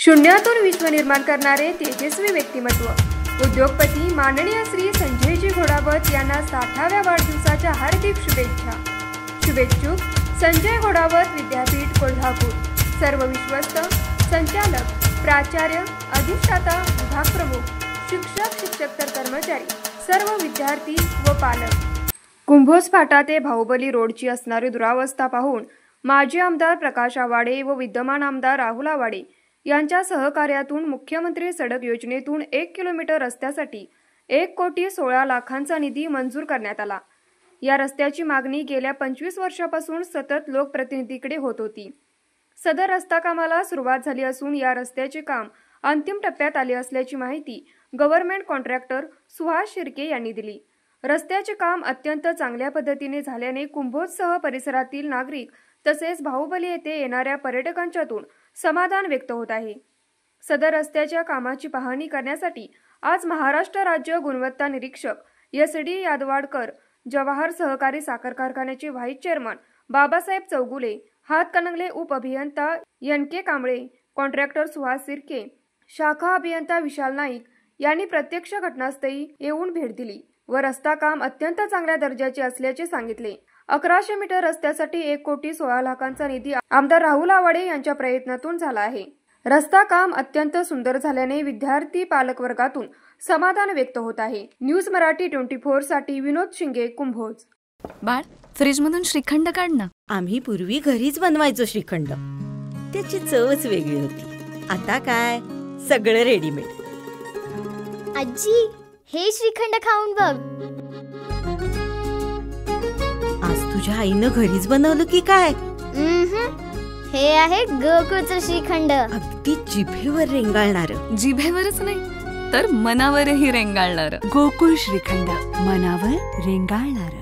शून्यातून विश्व निर्माण करणारे तेजस्वी व्यक्तिमत्व उद्योगपती माननीय श्री संजयजी घोडावत यांना 60व्या वाढदिवसाच्या हार्दिक शुभेच्छा। शुभेच्छुक संजय घोडावत विद्यापीठ कोल्हापूर। सर्व विश्वस्त, संचालक, प्राचार्य, अधिष्ठाता, विभाग प्रमुख, शिक्षक, शिक्षकेतर कर्मचारी, सर्व विद्यार्थी व पालक। कुंभोज फाटा ते बाहुबली रोडची असणारी दुरावस्था पाहून माजी आमदार प्रकाश आवाडे व विद्यमान आमदार राहुल आवाडे यांच्या सहकार्यातून मुख्यमंत्री सडक योजनेतून 1 किलोमीटर रस्त्यासाठी 1,16,00,000चा निधी मंजूर करण्यात आला। या रस्त्याची मागणी गेल्या 25 वर्षापासून सतत लोकप्रतिनिधीकडे होत होती। सदर रस्ता कामाला सुरुवात झाली असून या रस्त्याचे काम अंतिम टप्प्यात आले असल्याची माहिती गव्हर्नमेंट कॉन्ट्रॅक्टर सुहास शिर्के यांनी दिली। रस्त्याचे काम अत्यंत चांगल्या पद्धतीने झाल्याने कुंभोजसह परिसरातील नागरिक तसेच बाहुबली येथे येणाऱ्या पर्यटकांच्यातून समाधान व्यक्त होत आहे। सदर रस्त्याच्या कामाची पाहणी करण्यासाठी आज महाराष्ट्र राज्य गुणवत्ता निरीक्षक SD यादवाडकर, जवाहर सहकारी साखर कारखान्याचे व्हाईस चेअरमन बाबासाहेब चौगुले, हातकणंगले उप अभियंता NK कांबळे, कॉन्ट्रॅक्टर सुहास शिर्के, शाखा अभियंता विशाल नाईक यांनी प्रत्यक्ष घटनास्थळी येऊन भेट दिली व रस्ता काम अत्यंत चांगल्या दर्जाचे असल्याचे सांगितले। 1100 मीटर रस्त्यासाठी 1,16,00,000चा निधी आमदार राहुल आवाडे यांच्या प्रयत्नातून झाला आहे। रस्ता काम अत्यंत सुंदर झाल्याने विद्यार्थी पालक वर्गातून समाधान व्यक्त होत आहे। न्यूज मराठी 24 साठी विनोद शिंगे, कुंभोज। बाळ, फ्रीज मधून श्रीखंड काढ ना। आम्ही पूर्वी घरीच बनवायचो श्रीखंड, त्याची चवच वेगळी होती। आता काय सगळं रेडीमेड। आजी, हे श्रीखंड खाऊन बघ। आज तुझ्या आईनं घरीच बनवलं की काय? हे आहे गोकुळचं श्रीखंड, अगदी जिभेवर रेंगाळणार। जिभेवरच नाही तर मनावरही रेंगाळणार। गोकुळ श्रीखंड, मनावर रेंगाळणार।